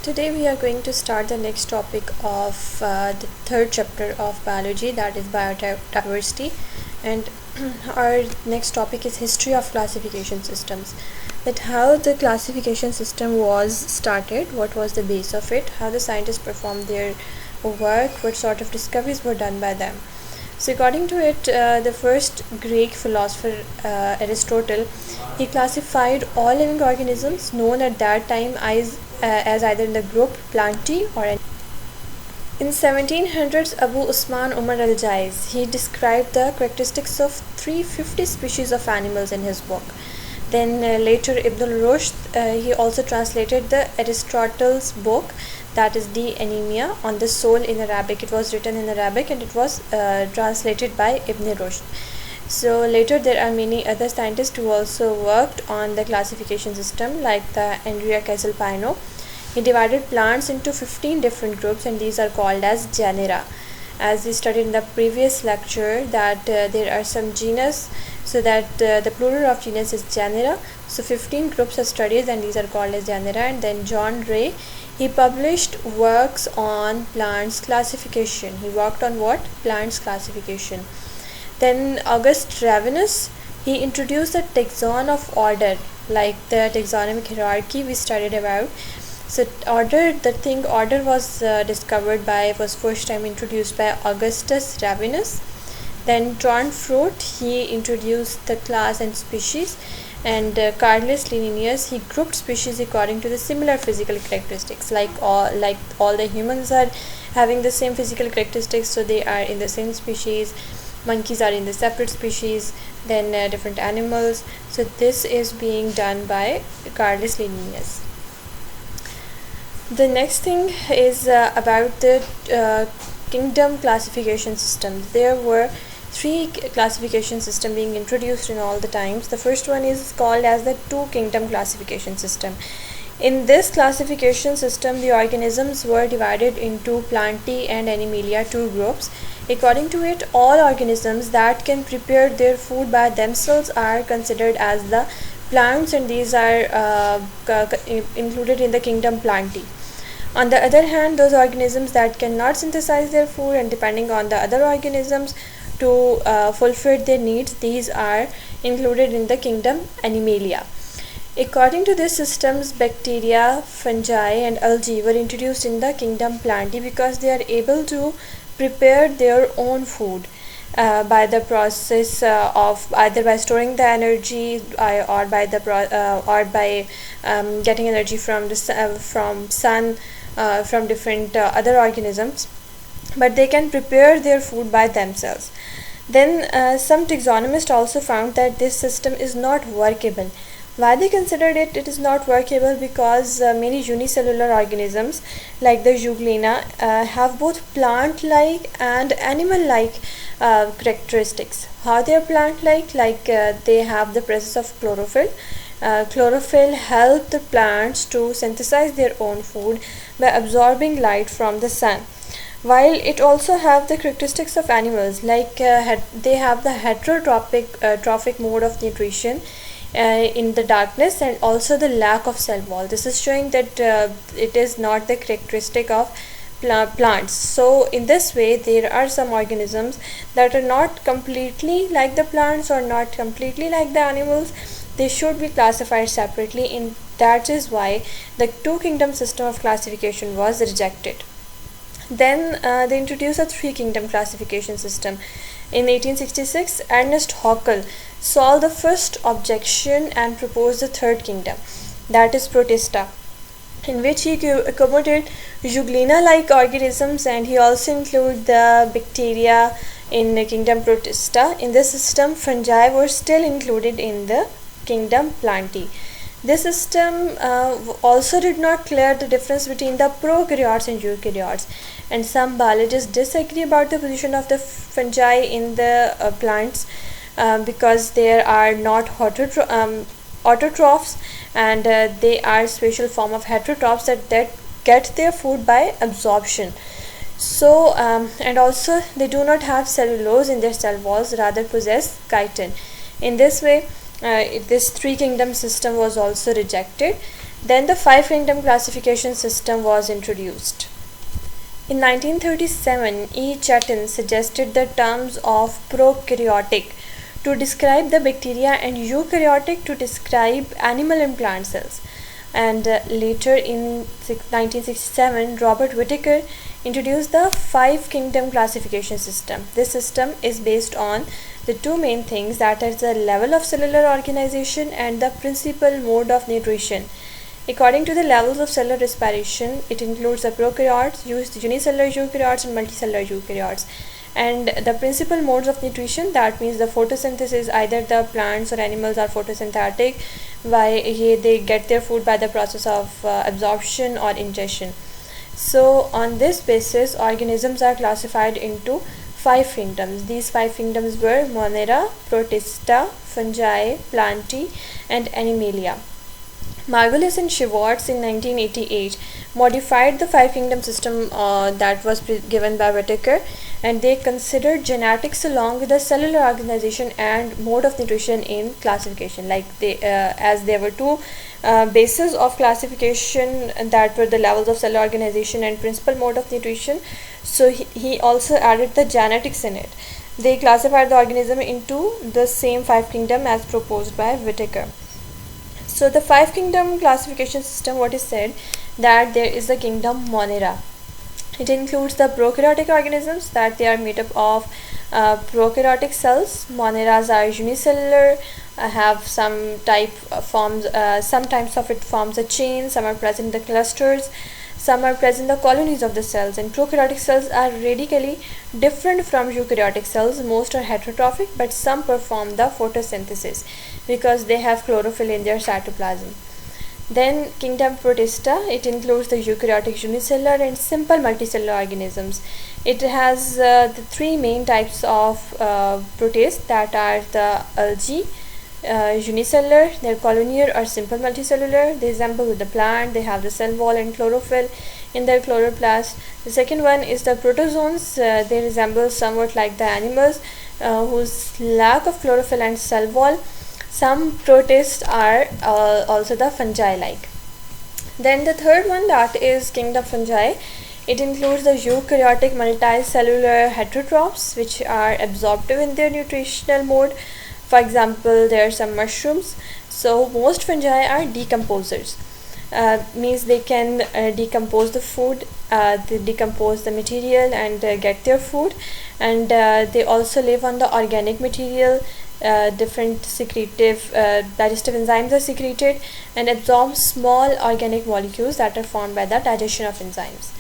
Today we are going to start the next topic of the third chapter of biology, that is biodiversity, and our next topic is history of classification systems. That how the classification system was started, what was the base of it, how the scientists performed their work, what sort of discoveries were done by them. So according to it, the first Greek philosopher Aristotle, he classified all living organisms known at that time as either in the group Plantae or in 1700s. Abu Usman Umar al-Jaiz, he described the characteristics of 350 species of animals in his book. Then later Ibn Rushd, he also translated the Aristotle's book, that is the Anemia on the Soul, in Arabic. It was written in Arabic and it was translated by Ibn Rushd. So later there are many other scientists who also worked on the classification system, like the Andrea Casalpino. He divided plants into 15 different groups, and these are called as genera. As we studied in the previous lecture, that there are some genus, so that the plural of genus is genera. So 15 groups are studied and these are called as genera. And then John Ray, he published works on plants classification. He worked on what? Plants classification. Then August Ravenous, he introduced the taxon of order, like the taxonomic hierarchy we studied about. So order was first time introduced by Augustus Ravenous. Then Traunfrucht, he introduced the class and species, and Carolus Linnaeus, he grouped species according to the similar physical characteristics, like all the humans are having the same physical characteristics, so they are in the same species. Monkeys are in the separate species, then different animals. So this is being done by Carolus Linnaeus. The next thing is about the kingdom classification systems. There were three classification systems being introduced in all the times. The first one is called as the two kingdom classification system. In this classification system, the organisms were divided into Plantae and Animalia, two groups. According to it, all organisms that can prepare their food by themselves are considered as the plants, and these are included in the kingdom Plantae. On the other hand, those organisms that cannot synthesize their food and depending on the other organisms to fulfill their needs, these are included in the kingdom Animalia. According to these systems, bacteria, fungi and algae were introduced in the kingdom Plantae because they are able to prepare their own food by the process of either by storing the energy or by getting energy from the sun, from different other organisms, but they can prepare their food by themselves. Then some taxonomists also found that this system is not workable. Why they considered it is not workable? Because many unicellular organisms like the Euglena have both plant-like and animal-like characteristics. How they are plant-like? They have the presence of chlorophyll. Chlorophyll help the plants to synthesize their own food by absorbing light from the sun. While it also have the characteristics of animals, like they have the heterotrophic trophic mode of nutrition in the darkness, and also the lack of cell wall. This is showing that it is not the characteristic of plants. So in this way, there are some organisms that are not completely like the plants or not completely like the animals. They should be classified separately, and that is why the two kingdom system of classification was rejected. Then they introduced a three kingdom classification system. In 1866, Ernest Haeckel solved the first objection and proposed the third kingdom, that is Protista, in which he accommodated Euglena-like organisms, and he also included the bacteria in the kingdom Protista. In this system, fungi were still included in the kingdom Plantae. This system also did not clear the difference between the prokaryotes and eukaryotes, and some biologists disagree about the position of the fungi in the plants because they are not autotrophs, and they are special form of heterotrophs that get their food by absorption. So and also they do not have cellulose in their cell walls, rather possess chitin. In this way, this three kingdom system was also rejected, Then the five kingdom classification system was introduced. In 1937, E. Chatton suggested the terms of prokaryotic to describe the bacteria and eukaryotic to describe animal and plant cells. And later in 1967, Robert Whittaker introduced the five kingdom classification system. This system is based on the two main things, that is the level of cellular organization and the principal mode of nutrition. According to the levels of cellular respiration, it includes the prokaryotes, unicellular eukaryotes and multicellular eukaryotes. And the principal modes of nutrition, that means the photosynthesis, either the plants or animals are photosynthetic, why they get their food by the process of absorption or ingestion. So on this basis, organisms are classified into five kingdoms. These five kingdoms were Monera, Protista, Fungi, Plantae and Animalia. Margulis and Schwartz in 1988 modified the five kingdom system that was given by Whittaker, and they considered genetics along with the cellular organization and mode of nutrition in classification. Like as there were two bases of classification, and that were the levels of cellular organization and principal mode of nutrition. So he also added the genetics in it. They classified the organism into the same five kingdom as proposed by Whittaker. So the five kingdom classification system, what is said, that there is the kingdom Monera. It includes the prokaryotic organisms, that they are made up of prokaryotic cells. Moneras are unicellular, have some type forms, sometimes of it forms a chain, some are present in the clusters, some are present in the colonies of the cells. And prokaryotic cells are radically different from eukaryotic cells. Most are heterotrophic, but some perform the photosynthesis because they have chlorophyll in their cytoplasm. Then kingdom Protista, it includes the eukaryotic unicellular and simple multicellular organisms. It has the three main types of protists, that are the algae, unicellular, they're colonial or simple multicellular, they resemble with the plant, they have the cell wall and chlorophyll in their chloroplast. The second one is the protozoans, they resemble somewhat like the animals whose lack of chlorophyll and cell wall. Some protists are also the fungi-like. Then the third one, that is kingdom Fungi. It includes the eukaryotic multicellular heterotrophs, which are absorptive in their nutritional mode. For example, there are some mushrooms. So most fungi are decomposers. Means they can decompose the food, they decompose the material and get their food, and they also live on the organic material. Different secretive digestive enzymes are secreted and absorb small organic molecules that are formed by the digestion of enzymes.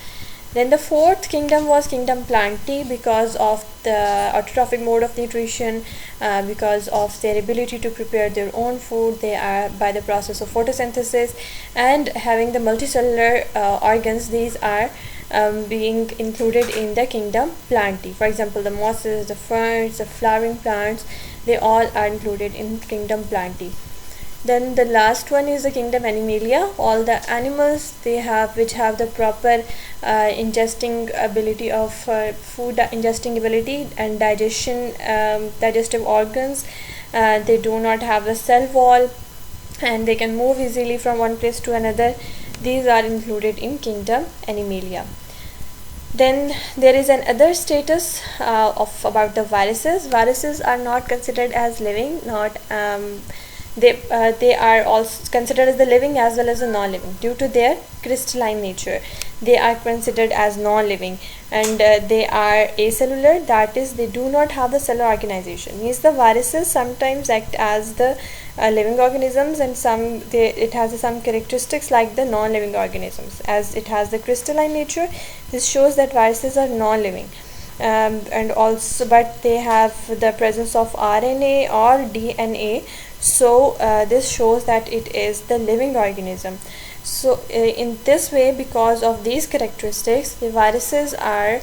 Then the fourth kingdom was kingdom Plantae, because of the autotrophic mode of nutrition, because of their ability to prepare their own food. They are by the process of photosynthesis and having the multicellular organs. These are being included in the kingdom Plantae. For example, the mosses, the ferns, the flowering plants, they all are included in kingdom Plantae. Then the last one is the kingdom Animalia. All the animals which have the proper ingesting ability of food ingesting ability and digestive organs. They do not have the cell wall and they can move easily from one place to another. These are included in kingdom Animalia. Then there is another status about the viruses. Viruses are not considered as living, they are also considered as the living as well as the non-living due to their crystalline nature. They are considered as non-living, and they are acellular, that is they do not have the cellular organization. Means the viruses sometimes act as the living organisms, and it has some characteristics like the non-living organisms. As it has the crystalline nature, this shows that viruses are non-living. And also, but they have the presence of RNA or DNA, so this shows that it is the living organism. So in this way, because of these characteristics, the viruses are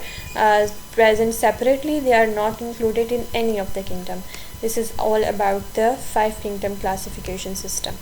present separately. They are not included in any of the kingdom. This is all about the five kingdom classification system.